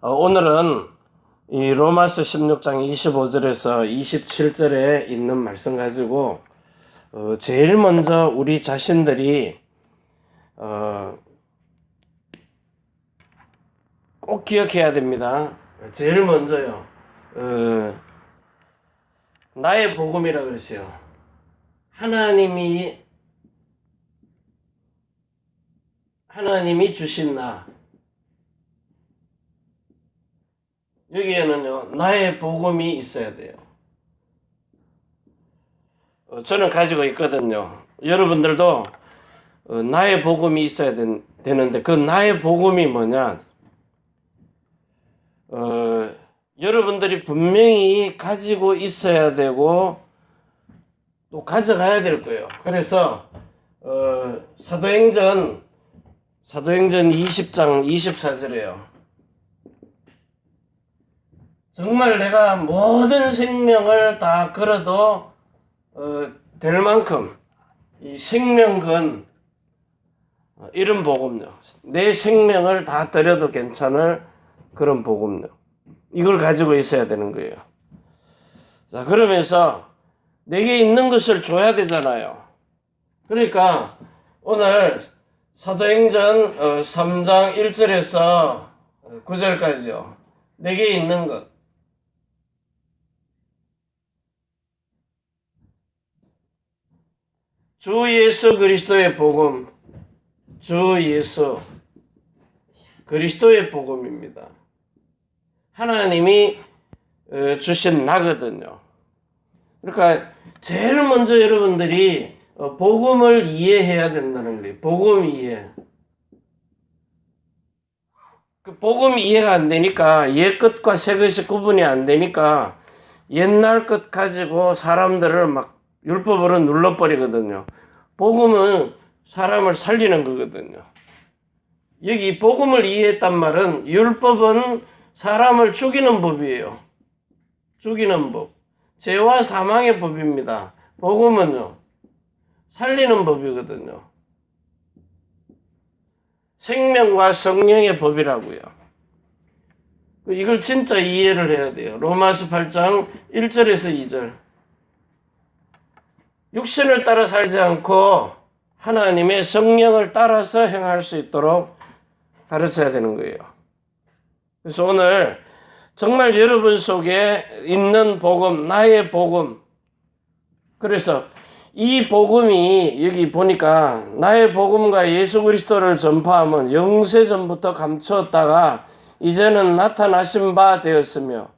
오늘은 이 로마서 16장 25절에서 27절에 있는 말씀 가지고 제일 먼저 우리 자신들이 꼭 기억해야 됩니다. 제일 먼저요. 나의 복음이라 그러시요. 하나님이 주신 나. 여기에는요, 나의 복음이 있어야 돼요. 저는 가지고 있거든요. 여러분들도 나의 복음이 있어야 되는데, 그 나의 복음이 뭐냐? 여러분들이 분명히 가지고 있어야 되고, 또 가져가야 될 거예요. 그래서, 사도행전 20장 24절에요. 정말 내가 모든 생명을 다 걸어도 될 만큼 이 생명근 이런 복음요. 내 생명을 다 드려도 괜찮을 그런 복음요. 이걸 가지고 있어야 되는 거예요. 자, 그러면서 내게 있는 것을 줘야 되잖아요. 그러니까 오늘 사도행전 3장 1절에서 9절까지요. 내게 있는 것. 주 예수 그리스도의 복음, 주 예수 그리스도의 복음입니다. 하나님이 주신 나거든요. 그러니까 제일 먼저 여러분들이 복음을 이해해야 된다는 거예요. 복음 이해. 그 복음 이해가 안 되니까 옛 것과 새 것이 구분이 안 되니까 옛날 것 가지고 사람들을 막 율법으로 눌러버리거든요. 복음은 사람을 살리는 거거든요. 여기 복음을 이해했단 말은 율법은 사람을 죽이는 법이에요. 죽이는 법. 죄와 사망의 법입니다. 복음은요. 살리는 법이거든요. 생명과 성령의 법이라고요. 이걸 진짜 이해를 해야 돼요. 로마서 8장 1절에서 2절. 육신을 따라 살지 않고 하나님의 성령을 따라서 행할 수 있도록 가르쳐야 되는 거예요. 그래서 오늘 정말 여러분 속에 있는 복음, 나의 복음. 그래서 이 복음이 여기 보니까 나의 복음과 예수 그리스도를 전파하면 영세전부터 감추었다가 이제는 나타나신 바 되었으며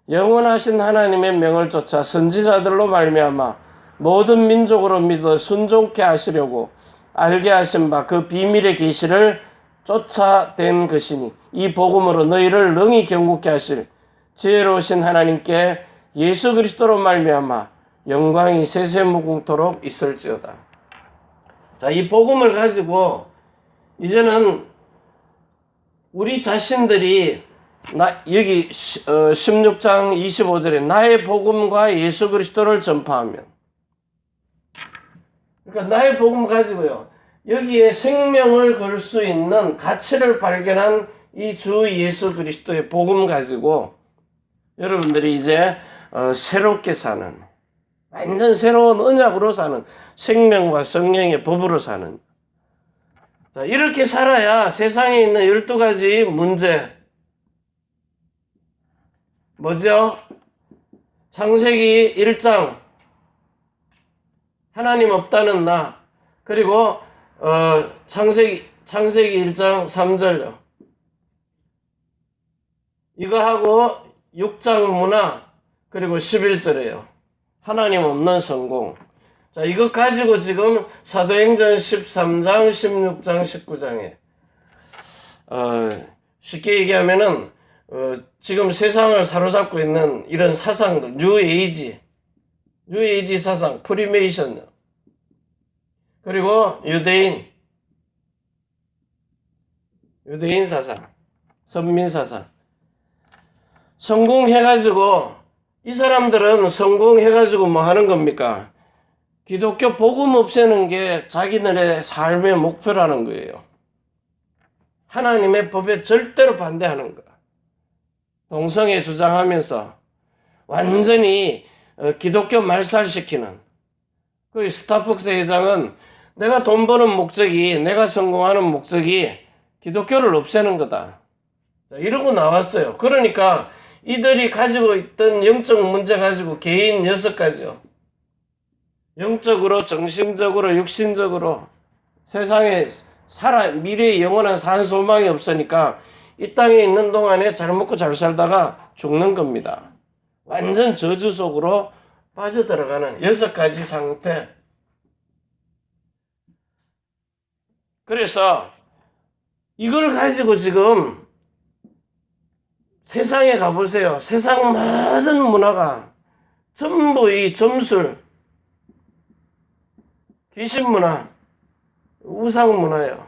영원하신 하나님의 명을 쫓아 선지자들로 말미암아 모든 민족으로 믿어 순종케 하시려고 알게 하신 바 그 비밀의 계시를 쫓아낸 것이니 이 복음으로 너희를 능히 경고케 하실 지혜로우신 하나님께 예수 그리스도로 말미암아 영광이 세세무궁토록 있을지어다. 자, 이 복음을 가지고 이제는 우리 자신들이 여기 16장 25절에 나의 복음과 예수 그리스도를 전파하면, 그러니까 나의 복음 가지고요. 여기에 생명을 걸 수 있는 가치를 발견한 이 주 예수 그리스도의 복음 가지고 여러분들이 이제 새롭게 사는, 완전 새로운 언약으로 사는, 생명과 성령의 법으로 사는. 자, 이렇게 살아야 세상에 있는 12가지 문제. 뭐죠? 창세기 1장. 하나님 없다는 나. 그리고 창세기 1장 3절요. 이거 하고 6장 문화. 그리고 11절에요. 하나님 없는 성공. 자, 이거 가지고 지금 사도행전 13장, 16장, 19장에 쉽게 얘기하면은 지금 세상을 사로잡고 있는 이런 사상들, 뉴에이지 사상, 프리메이션, 그리고 유대인 사상, 선민 사상. 성공해가지고 이 사람들은 성공해가지고 뭐 하는 겁니까? 기독교 복음 없애는 게 자기들의 삶의 목표라는 거예요. 하나님의 법에 절대로 반대하는 거야. 동성애 주장하면서 완전히 기독교 말살시키는 그 스타벅스 회장은 내가 돈 버는 목적이, 내가 성공하는 목적이 기독교를 없애는 거다. 이러고 나왔어요. 그러니까 이들이 가지고 있던 영적 문제 가지고 개인 6가지요. 영적으로, 정신적으로, 육신적으로 세상에 미래의 영원한 산 소망이 없으니까 이 땅에 있는 동안에 잘 먹고 잘 살다가 죽는 겁니다. 완전 저주 속으로 빠져들어가는 6가지 상태. 그래서 이걸 가지고 지금 세상에 가보세요. 세상 모든 문화가 전부 이 점술, 귀신 문화, 우상 문화예요.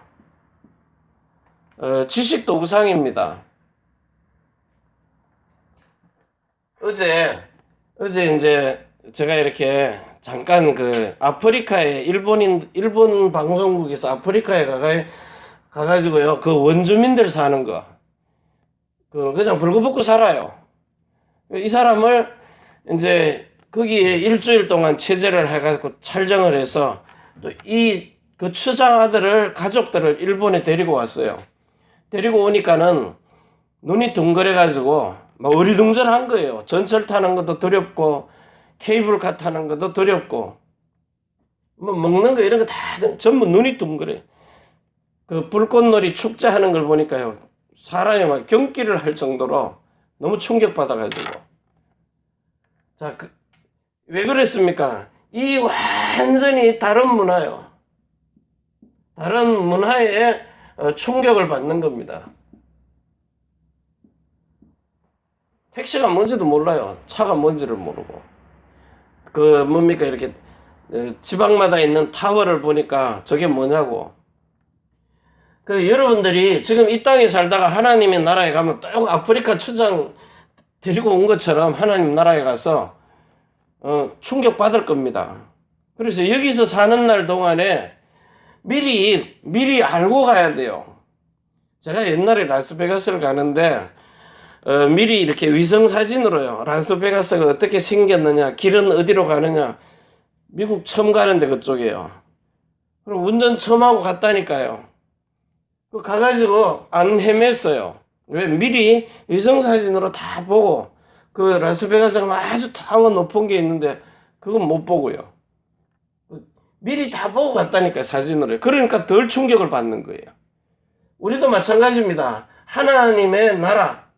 지식도 우상입니다. 어제 이제 제가 이렇게 잠깐 그 아프리카에 일본 방송국에서 아프리카에 가가지고요. 그 원주민들 사는 거. 그냥 벌거벗고 살아요. 이 사람을 이제 거기에 일주일 동안 체제를 해가지고 촬영을 해서 또 그 추장 아들을 가족들을 일본에 데리고 왔어요. 데리고 오니까는 눈이 둥그래가지고 막 어리둥절한 거예요. 전철 타는 것도 두렵고 케이블카 타는 것도 두렵고 뭐 먹는 거 이런 거 다 전부 눈이 둥그래. 그 불꽃놀이 축제하는 걸 보니까요. 사람이 막 경기를 할 정도로 너무 충격받아가지고. 자, 왜 그랬습니까? 이 완전히 다른 문화요. 다른 문화에 충격을 받는 겁니다. 택시가 뭔지도 몰라요. 차가 뭔지를 모르고. 뭡니까, 이렇게, 지방마다 있는 타워를 보니까 저게 뭐냐고. 여러분들이 지금 이 땅에 살다가 하나님의 나라에 가면 또 아프리카 추장 데리고 온 것처럼 하나님 나라에 가서, 충격받을 겁니다. 그래서 여기서 사는 날 동안에 미리 알고 가야 돼요. 제가 옛날에 라스베가스를 가는데, 미리 이렇게 위성 사진으로요. 라스베가스가 어떻게 생겼느냐, 길은 어디로 가느냐. 미국 처음 가는데 그쪽이에요. 그럼 운전 처음 하고 갔다니까요. 가가지고 안 헤맸어요. 왜? 미리 위성 사진으로 다 보고 그 라스베가스가 아주 타워 높은 게 있는데 그건 못 보고요. 미리 다 보고 갔다니까 사진으로. 그러니까 덜 충격을 받는 거예요. 우리도 마찬가지입니다. 하나님의 나라.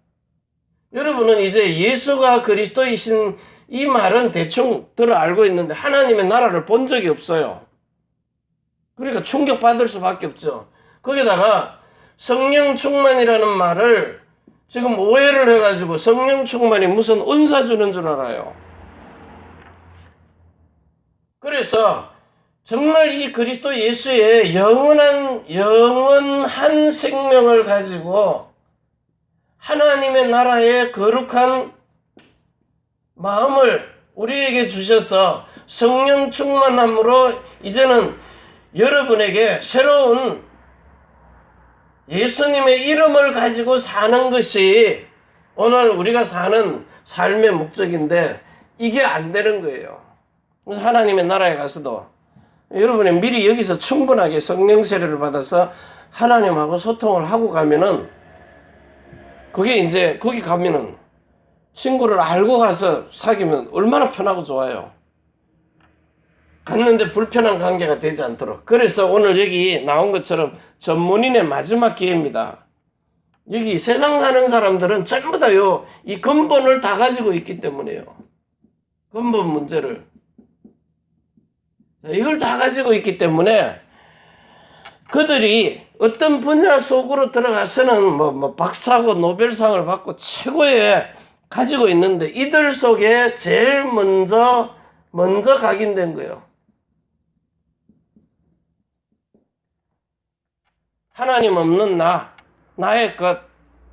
여러분은 이제 예수가 그리스도이신 이 말은 대충 들어 알고 있는데 하나님의 나라를 본 적이 없어요. 그러니까 충격받을 수밖에 없죠. 거기다가 성령 충만이라는 말을 지금 오해를 해가지고 성령 충만이 무슨 은사 주는 줄 알아요. 그래서 정말 이 그리스도 예수의 영원한 생명을 가지고 하나님의 나라의 거룩한 마음을 우리에게 주셔서 성령 충만함으로 이제는 여러분에게 새로운 예수님의 이름을 가지고 사는 것이 오늘 우리가 사는 삶의 목적인데 이게 안 되는 거예요. 그래서 하나님의 나라에 가서도 여러분이 미리 여기서 충분하게 성령 세례를 받아서 하나님하고 소통을 하고 가면은 그게 이제 거기 가면은 친구를 알고 가서 사귀면 얼마나 편하고 좋아요. 갔는데 불편한 관계가 되지 않도록. 그래서 오늘 여기 나온 것처럼 전문인의 마지막 기회입니다. 여기 세상 사는 사람들은 전부 다요, 이 근본을 다 가지고 있기 때문에요. 근본 문제를. 이걸 다 가지고 있기 때문에 그들이 어떤 분야 속으로 들어가서는 박사고 노벨상을 받고 최고의 가지고 있는데 이들 속에 제일 먼저 각인된 거예요. 하나님 없는 나의 것,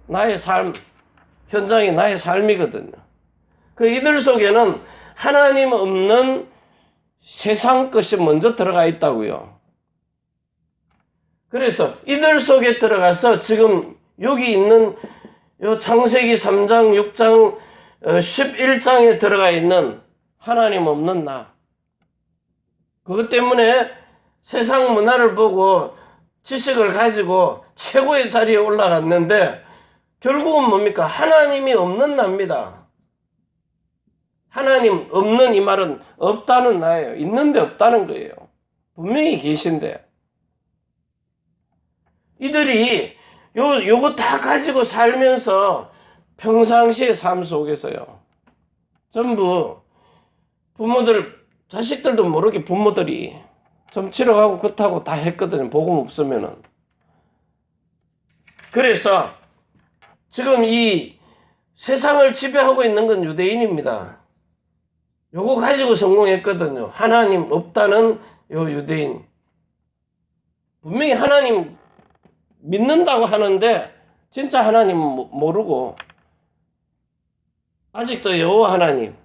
나의 삶, 현장이 나의 삶이거든요. 이들 속에는 하나님 없는 세상 것이 먼저 들어가 있다고요. 그래서 이들 속에 들어가서 지금 여기 있는 요 창세기 3장, 6장, 11장에 들어가 있는 하나님 없는 나. 그것 때문에 세상 문화를 보고 지식을 가지고 최고의 자리에 올라갔는데 결국은 뭡니까? 하나님이 없는 나입니다. 하나님 없는 이 말은 없다는 나예요. 있는데 없다는 거예요. 분명히 계신데. 이들이 요거 다 가지고 살면서 평상시의 삶 속에서요. 전부 자식들도 모르게 부모들이 점치러 가고 그렇다고 다 했거든요. 복음 없으면은. 그래서 지금 이 세상을 지배하고 있는 건 유대인입니다. 요거 가지고 성공했거든요. 하나님 없다는 요 유대인. 분명히 하나님 믿는다고 하는데 진짜 하나님 모르고 아직도 여호와 하나님,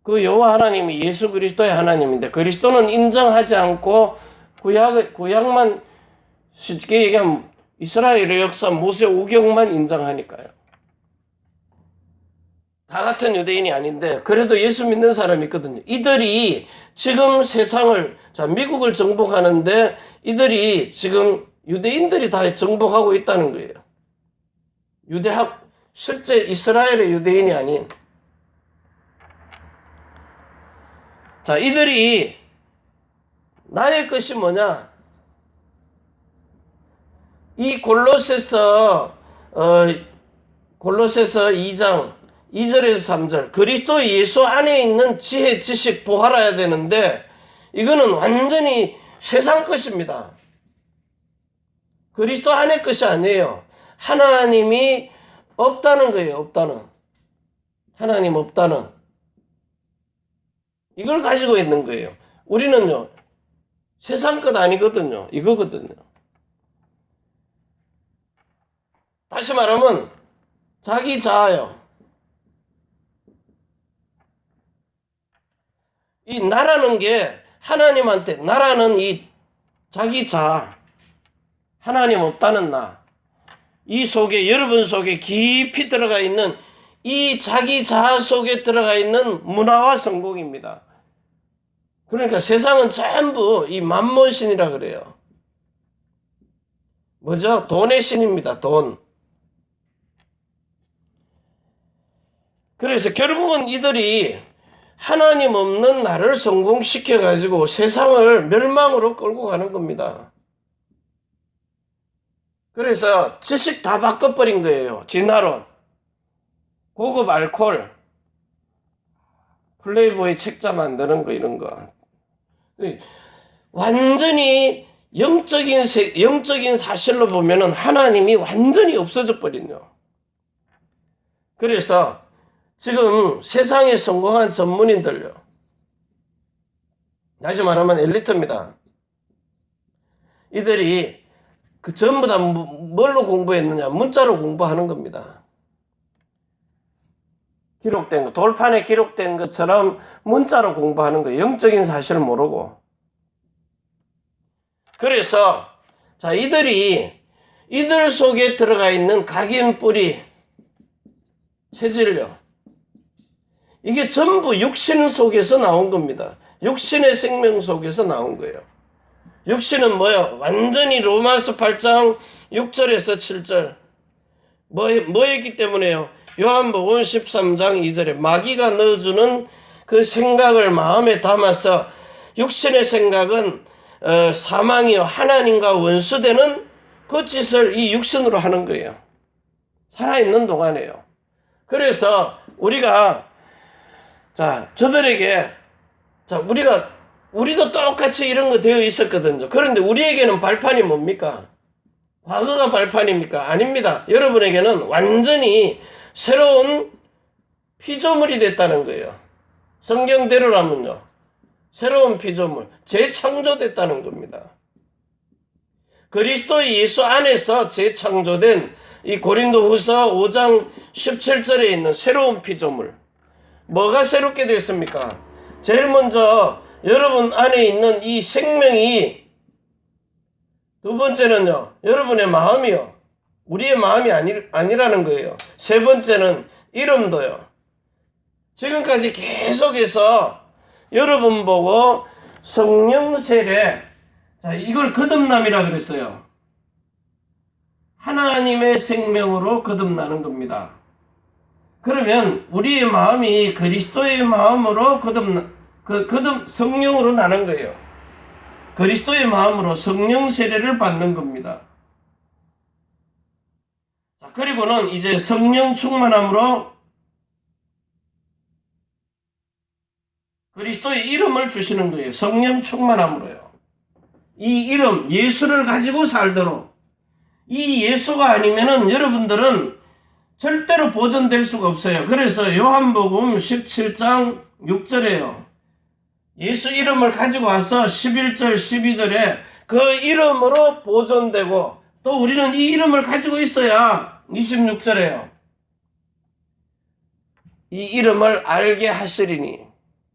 그 여호와 하나님이 예수 그리스도의 하나님인데 그리스도는 인정하지 않고 구약만 쉽게 얘기하면 이스라엘의 역사 모세 오경만 인정하니까요. 다 같은 유대인이 아닌데 그래도 예수 믿는 사람이 있거든요. 이들이 지금 세상을 미국을 정복하는데 이들이 지금 유대인들이 다 정복하고 있다는 거예요. 실제 이스라엘의 유대인이 아닌. 이들이 나의 것이 뭐냐? 이 골로새서 2장 2절에서 3절 그리스도 예수 안에 있는 지혜, 지식, 보활해야 되는데 이거는 완전히 세상 것입니다. 그리스도 안에 것이 아니에요. 하나님이 없다는 거예요. 없다는. 하나님 없다는. 이걸 가지고 있는 거예요. 우리는요. 세상 것 아니거든요. 이거거든요. 다시 말하면 자기 자아요. 이 나라는 게 하나님한테 나라는 이 자기 자아. 하나님 없다는 나. 이 속에 여러분 속에 깊이 들어가 있는 이 자기 자아 속에 들어가 있는 문화와 성공입니다. 그러니까 세상은 전부 이 만몬신이라 그래요. 뭐죠? 돈의 신입니다. 돈. 그래서 결국은 이들이 하나님 없는 나를 성공시켜가지고 세상을 멸망으로 끌고 가는 겁니다. 그래서 지식 다 바꿔버린 거예요. 진화론, 고급 알코올, 플레이보이 책자 만드는 거 이런 거. 완전히 영적인 사실로 보면은 하나님이 완전히 없어져 버리네요. 그래서 지금 세상에 성공한 전문인들요. 다시 말하면 엘리트입니다. 이들이 전부 다 뭘로 공부했느냐? 문자로 공부하는 겁니다. 기록된 거, 돌판에 기록된 것처럼 문자로 공부하는 거예요. 영적인 사실을 모르고. 그래서 이들 속에 들어가 있는 각인 뿌리, 체질력, 이게 전부 육신 속에서 나온 겁니다. 육신의 생명 속에서 나온 거예요. 육신은 뭐예요? 완전히 로마서 8장 6절에서 7절. 뭐였기 때문에요? 요한복음 13장 2절에 마귀가 넣어주는 그 생각을 마음에 담아서 육신의 생각은 사망이요 하나님과 원수되는 그 짓을 이 육신으로 하는 거예요. 살아있는 동안에요. 그래서 우리가 저들에게 우리도 똑같이 이런 거 되어 있었거든요. 그런데 우리에게는 발판이 뭡니까? 과거가 발판입니까? 아닙니다. 여러분에게는 완전히 새로운 피조물이 됐다는 거예요. 성경대로라면요. 새로운 피조물, 재창조됐다는 겁니다. 그리스도 예수 안에서 재창조된 이 고린도후서 5장 17절에 있는 새로운 피조물. 뭐가 새롭게 됐습니까? 제일 먼저 여러분 안에 있는 이 생명이, 두 번째는요, 여러분의 마음이요. 우리의 마음이 아니라는 거예요. 세 번째는 이름도요. 지금까지 계속해서 여러분 보고 성령 세례, 자, 이걸 거듭남이라 그랬어요. 하나님의 생명으로 거듭나는 겁니다. 그러면 우리의 마음이 그리스도의 마음으로 성령으로 나는 거예요. 그리스도의 마음으로 성령 세례를 받는 겁니다. 자, 그리고는 이제 성령 충만함으로 그리스도의 이름을 주시는 거예요. 성령 충만함으로요. 이 이름, 예수를 가지고 살도록. 이 예수가 아니면은 여러분들은 절대로 보존될 수가 없어요. 그래서 요한복음 17장 6절에요. 예수 이름을 가지고 와서 11절, 12절에 그 이름으로 보존되고 또 우리는 이 이름을 가지고 있어야 26절에요. 이 이름을 알게 하시리니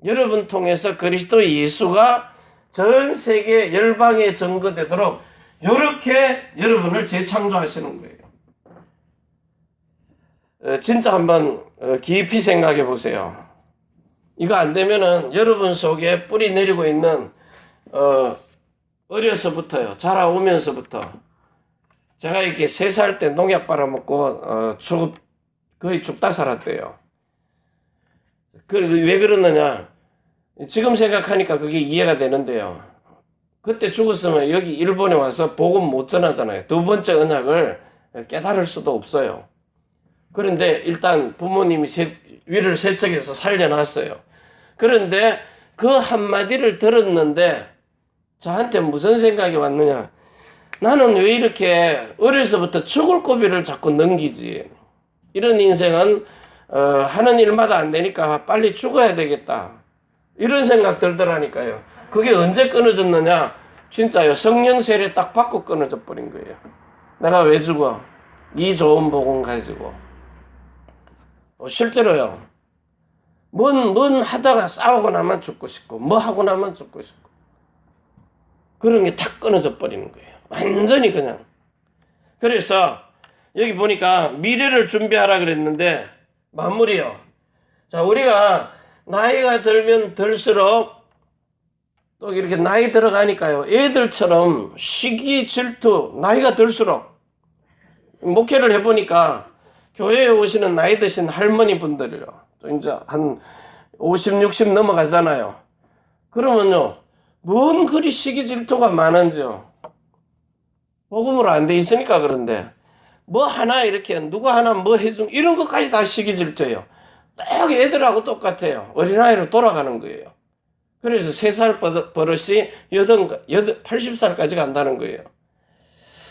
여러분 통해서 그리스도 예수가 전 세계 열방에 전거되도록 이렇게 여러분을 재창조하시는 거예요. 진짜 한번 깊이 생각해 보세요. 이거 안 되면은 여러분 속에 뿌리 내리고 있는 어려서부터요, 자라오면서부터 제가 이렇게 3살 때 농약 빨아먹고 거의 죽다 살았대요. 왜 그러느냐? 지금 생각하니까 그게 이해가 되는데요. 그때 죽었으면 여기 일본에 와서 복음 못 전하잖아요. 두 번째 언약을 깨달을 수도 없어요. 그런데 일단 부모님이 위를 세척해서 살려놨어요. 그런데 그 한마디를 들었는데 저한테 무슨 생각이 왔느냐? 나는 왜 이렇게 어려서부터 죽을 고비를 자꾸 넘기지? 이런 인생은 하는 일마다 안 되니까 빨리 죽어야 되겠다. 이런 생각 들더라니까요. 그게 언제 끊어졌느냐? 진짜요. 성령 세례 딱 받고 끊어져 버린 거예요. 내가 왜 죽어? 이 좋은 복음 가지고. 실제로요. 뭔 하다가 싸우고 나면 죽고 싶고 뭐 하고 나면 죽고 싶고 그런 게 탁 끊어져 버리는 거예요. 완전히 그냥. 그래서 여기 보니까 미래를 준비하라 그랬는데 마무리요. 자, 우리가 나이가 들면 들수록 또 이렇게 나이 들어가니까요. 애들처럼 시기 질투, 나이가 들수록 목회를 해보니까 교회에 오시는 나이 드신 할머니 분들이요. 또 이제 한 50, 60 넘어가잖아요. 그러면요. 뭔 그리 시기 질투가 많은지요. 복음으로 안 돼 있으니까 그런데 뭐 하나 이렇게 누가 하나 뭐 해준 이런 것까지 다 시기 질투예요. 딱 애들하고 똑같아요. 어린아이로 돌아가는 거예요. 그래서 3살 버릇이 80살까지 간다는 거예요.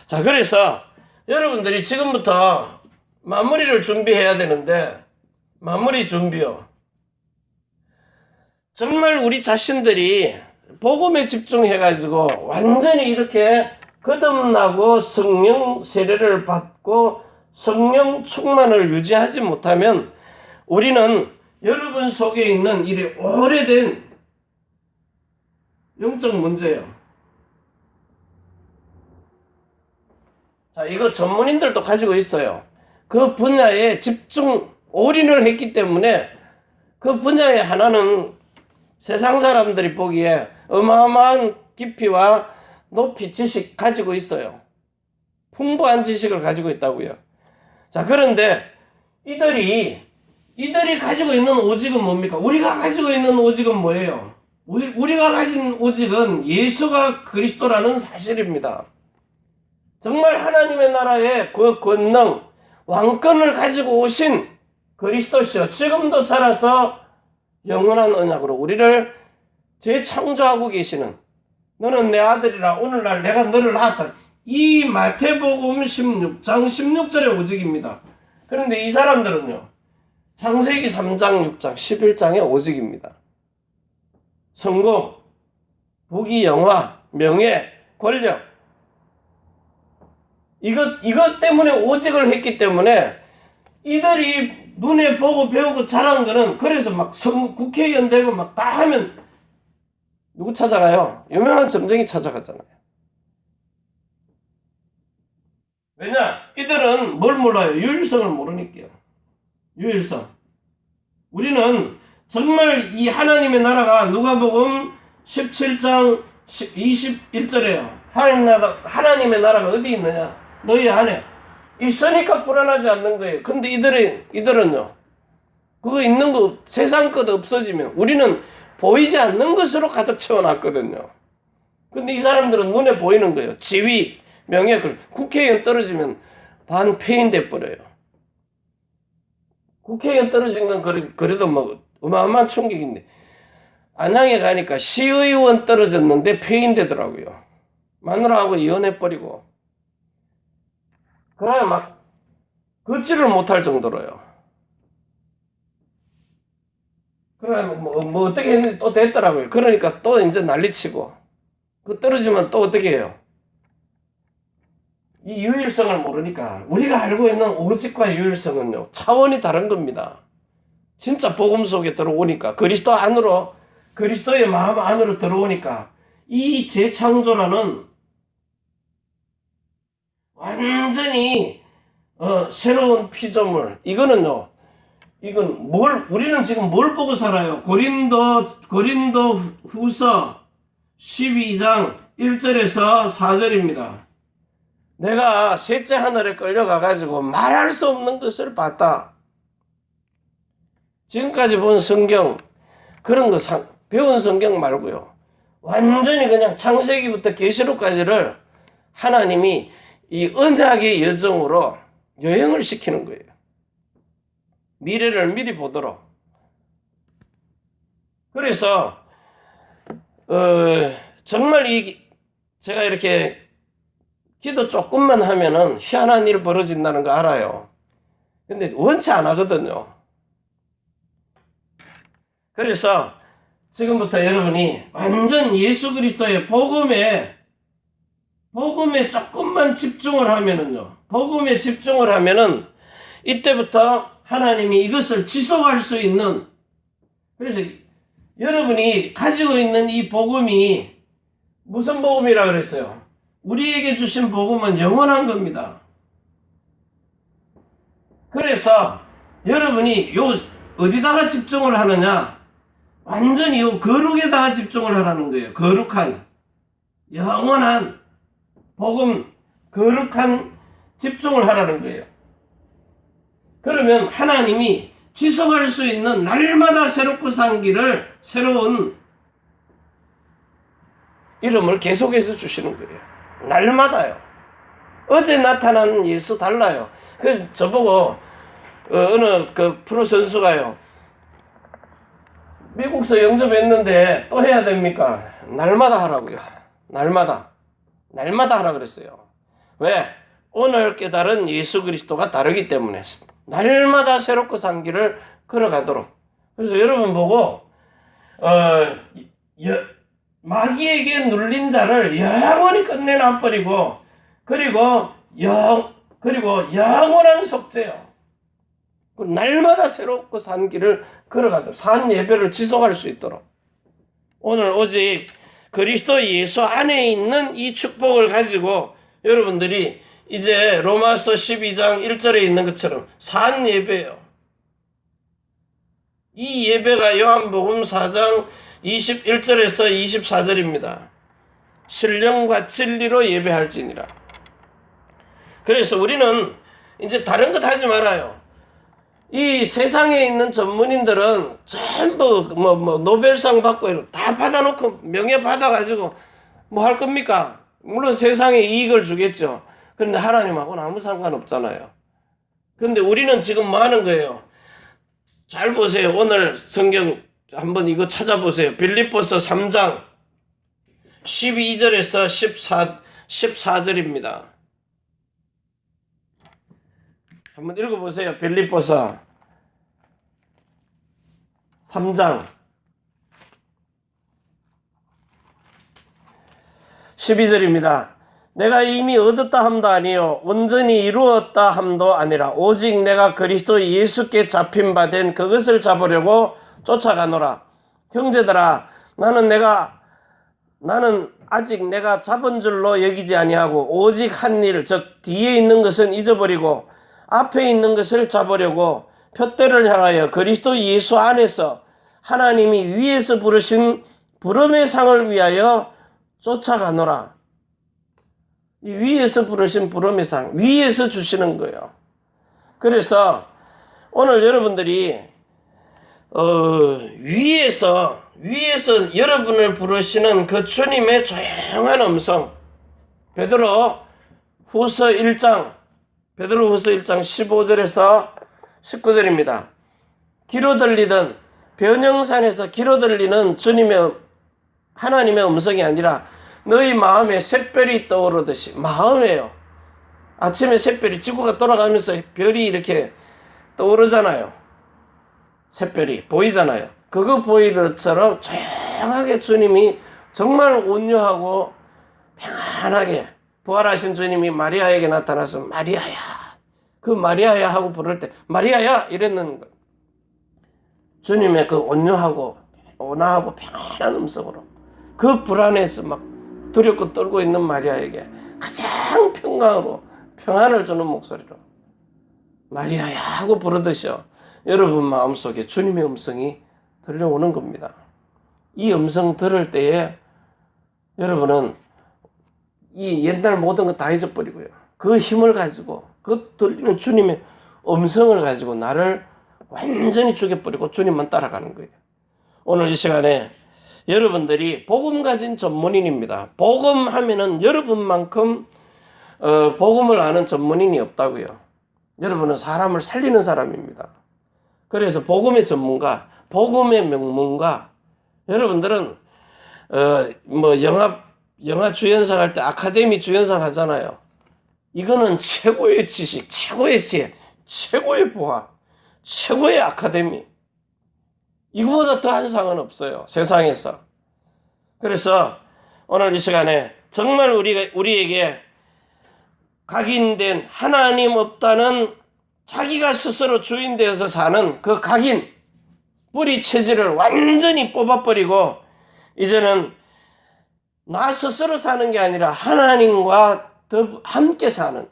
자, 그래서 여러분들이 지금부터 마무리를 준비해야 되는데 마무리 준비요. 정말 우리 자신들이 복음에 집중해가지고 완전히 이렇게 거듭나고 성령 세례를 받고 성령 충만을 유지하지 못하면 우리는 여러분 속에 있는 이 오래된 영적 문제예요. 자, 이거 전문인들도 가지고 있어요. 그 분야에 올인을 했기 때문에 그 분야의 하나는 세상 사람들이 보기에 어마어마한 깊이와 높이 지식 가지고 있어요. 풍부한 지식을 가지고 있다고요. 자, 그런데 이들이 가지고 있는 오직은 뭡니까? 우리가 가지고 있는 오직은 뭐예요? 우리가 가진 오직은 예수가 그리스도라는 사실입니다. 정말 하나님의 나라의 그 권능, 왕권을 가지고 오신 그리스도시요. 지금도 살아서 영원한 언약으로 우리를 재창조하고 계시는 너는 내 아들이라 오늘날 내가 너를 낳았다. 이 마태복음 16장 16절의 오직입니다. 그런데 이 사람들은요. 창세기 3장 6장 11장의 오직입니다. 성공, 부귀 영화, 명예, 권력 이것 때문에 오직을 했기 때문에 이들이 눈에 보고 배우고 잘한 거는 그래서 막 국회의원 되고 막 다 하면 누구 찾아가요? 유명한 점쟁이 찾아가잖아요. 왜냐? 이들은 뭘 몰라요? 유일성을 모르니까요. 유일성. 우리는 정말 이 하나님의 나라가 누가복음 17장 21절에요. 하나님의 나라가 어디 있느냐? 너희 안에 있으니까 불안하지 않는 거예요. 근데 이들은요, 그거 있는 거 세상 것 없어지면 우리는 보이지 않는 것으로 가득 채워놨거든요. 근데 이 사람들은 눈에 보이는 거예요. 지위, 명예, 국회의원 떨어지면 반 폐인돼 버려요. 국회의원 떨어진 건 그래도 뭐 어마어마한 충격인데, 안양에 가니까 시의원 떨어졌는데 폐인되더라고요. 마누라하고 이혼해버리고. 그래 막 걷지를 못할 정도로요. 그래 뭐 어떻게 했는데 또 됐더라고요. 그러니까 또 이제 난리치고, 그 떨어지면 또 어떻게 해요? 이 유일성을 모르니까. 우리가 알고 있는 오직과 유일성은요, 차원이 다른 겁니다. 진짜 복음 속에 들어오니까, 그리스도 안으로, 그리스도의 마음 안으로 들어오니까 이 재창조라는 완전히 새로운 피조물. 이건 우리는 지금 뭘 보고 살아요? 고린도 후서 12장 1절에서 4절입니다. 내가 셋째 하늘에 끌려가가지고 말할 수 없는 것을 봤다. 지금까지 본 성경, 그런 거 배운 성경 말고요. 완전히 그냥 창세기부터 계시록까지를 하나님이 이 언약의 여정으로 여행을 시키는 거예요. 미래를 미리 보도록. 그래서 정말 제가 이렇게 기도 조금만 하면은 희한한 일 벌어진다는 거 알아요. 근데 원치 안 하거든요. 그래서 지금부터 여러분이 완전 예수 그리스도의 복음에 조금만 집중을 하면은요. 복음에 집중을 하면은 이때부터 하나님이 이것을 지속할 수 있는, 그래서 여러분이 가지고 있는 이 복음이 무슨 복음이라 그랬어요? 우리에게 주신 복음은 영원한 겁니다. 그래서 여러분이 어디다가 집중을 하느냐? 완전히 거룩에다가 집중을 하라는 거예요. 거룩한, 영원한 복음, 거룩한 집중을 하라는 거예요. 그러면 하나님이 지속할 수 있는 날마다 새롭고 산기를, 새로운 이름을 계속해서 주시는 거예요. 날마다요. 어제 나타난 예수 달라요. 그래서 저보고 어느 프로 선수가요, 미국서 영접했는데 또 해야 됩니까? 날마다 하라고요. 날마다 하라 그랬어요. 왜? 오늘 깨달은 예수 그리스도가 다르기 때문에 날마다 새롭고 산 길을 걸어가도록. 그래서 여러분 보고 마귀에게 눌린 자를 영원히 끝내놔 버리고, 그리고 영원한 속죄요. 날마다 새롭고 산 길을 걸어가도록, 산 예배를 지속할 수 있도록. 오늘 오직 그리스도 예수 안에 있는 이 축복을 가지고 여러분들이 이제 로마서 12장 1절에 있는 것처럼 산 예배예요. 이 예배가 요한복음 4장 21절에서 24절입니다. 신령과 진리로 예배할지니라. 그래서 우리는 이제 다른 것 하지 말아요. 이 세상에 있는 전문인들은 전부 노벨상 받고 다 받아놓고 명예 받아가지고 뭐 할 겁니까? 물론 세상에 이익을 주겠죠. 그런데 하나님하고는 아무 상관없잖아요. 그런데 우리는 지금 뭐 하는 거예요? 잘 보세요. 오늘 성경 한번 이거 찾아보세요. 빌립보서 3장 12절에서 14절입니다. 한번 읽어보세요. 빌립보서 3장 12절입니다. 내가 이미 얻었다 함도 아니요 온전히 이루었다 함도 아니라 오직 내가 그리스도 예수께 잡힌 바 된 그것을 잡으려고 쫓아가노라. 형제들아, 나는 아직 내가 잡은 줄로 여기지 아니하고 오직 한 일, 즉 뒤에 있는 것은 잊어버리고 앞에 있는 것을 잡으려고 표대를 향하여 그리스도 예수 안에서 하나님이 위에서 부르신 부름의 상을 위하여 쫓아가노라. 이 위에서 부르신 부름의 상, 위에서 주시는 거예요. 그래서 오늘 여러분들이 위에서 여러분을 부르시는 그 주님의 조용한 음성, 베드로후서 1장 15절에서 19절입니다. 귀로 들리던 변형산에서 귀로 들리는 하나님의 음성이 아니라 너희 마음에 샛별이 떠오르듯이, 마음에요. 아침에 샛별이 지구가 돌아가면서 별이 이렇게 떠오르잖아요. 샛별이 보이잖아요. 그거 보이는 것처럼 조용하게 주님이 정말 온유하고 평안하게 부활하신 주님이 마리아에게 나타나서 마리아야, 그 마리아야 하고 부를 때 마리아야 이랬는 거. 주님의 그 온유하고 온화하고 평안한 음성으로 그 불안에서 막 두렵고 떨고 있는 마리아에게 가장 평안을 주는 목소리로 마리아야 하고 부르듯이요. 여러분 마음속에 주님의 음성이 들려오는 겁니다. 이 음성 들을 때에 여러분은 이 옛날 모든 거 다 잊어버리고요. 그 힘을 가지고 그 들리는 주님의 음성을 가지고 나를 완전히 죽여버리고 주님만 따라가는 거예요. 오늘 이 시간에 여러분들이 복음 가진 전문인입니다. 복음 하면은 여러분만큼 복음을 아는 전문인이 없다고요. 여러분은 사람을 살리는 사람입니다. 그래서 복음의 전문가, 복음의 명문가, 여러분들은 영화 주연상 할 때 아카데미 주연상 하잖아요. 이거는 최고의 지식, 최고의 지혜, 최고의 보화, 최고의 아카데미. 이거보다 더한 상은 없어요, 세상에서. 그래서 오늘 이 시간에 정말 우리에게 각인된 하나님 없다는 자기가 스스로 주인 되어서 사는 그 각인, 뿌리 체질을 완전히 뽑아버리고 이제는 나 스스로 사는 게 아니라 하나님과 함께 사는,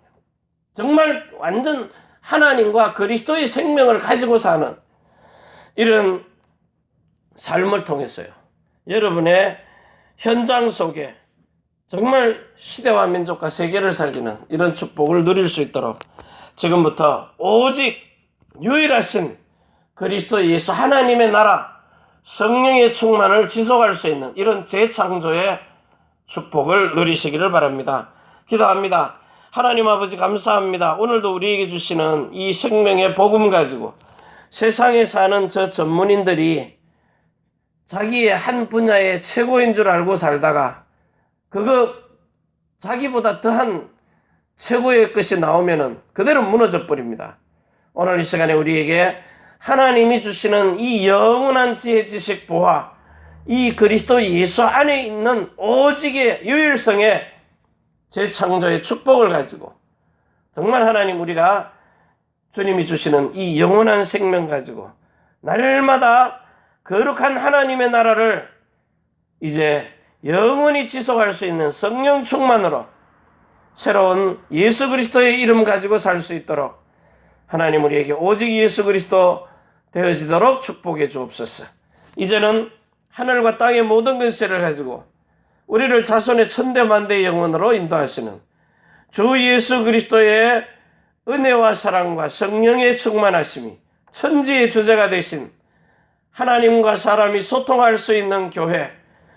정말 완전 하나님과 그리스도의 생명을 가지고 사는 이런 삶을 통해서요. 여러분의 현장 속에 정말 시대와 민족과 세계를 살리는 이런 축복을 누릴 수 있도록 지금부터 오직 유일하신 그리스도 예수 하나님의 나라 성령의 충만을 지속할 수 있는 이런 재창조의 축복을 누리시기를 바랍니다. 기도합니다. 하나님 아버지 감사합니다. 오늘도 우리에게 주시는 이 생명의 복음 가지고 세상에 사는 저 전문인들이 자기의 한 분야의 최고인 줄 알고 살다가 그거 자기보다 더한 최고의 것이 나오면은 그대로 무너져 버립니다. 오늘 이 시간에 우리에게 하나님이 주시는 이 영원한 지혜, 지식, 보화, 이 그리스도 예수 안에 있는 오직의 유일성의 재창조의 축복을 가지고 정말 하나님 우리가 주님이 주시는 이 영원한 생명 가지고 날마다 거룩한 하나님의 나라를 이제 영원히 지속할 수 있는 성령 충만으로 새로운 예수 그리스도의 이름 가지고 살 수 있도록 하나님 우리에게 오직 예수 그리스도 되어지도록 축복해 주옵소서. 이제는 하늘과 땅의 모든 권세를 가지고 우리를 자손의 천대만대의 영혼으로 인도하시는 주 예수 그리스도의 은혜와 사랑과 성령의 충만하심이 천지의 주제가 되신 하나님과 사람이 소통할 수 있는 교회,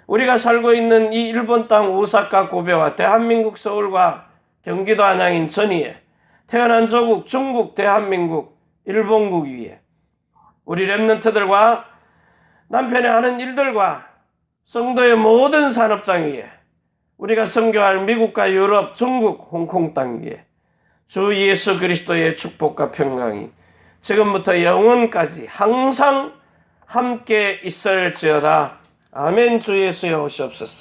우리가 살고 있는 이 일본 땅 오사카 고베와 대한민국 서울과 경기도 안양인 전위에 태어난 조국 중국 대한민국 일본국 위에 우리 렘넌트들과 남편의 하는 일들과 성도의 모든 산업장 위에 우리가 선교할 미국과 유럽, 중국, 홍콩 땅 위에 주 예수 그리스도의 축복과 평강이 지금부터 영원까지 항상 함께 있을지어다. 아멘. 주 예수여 오시옵소서.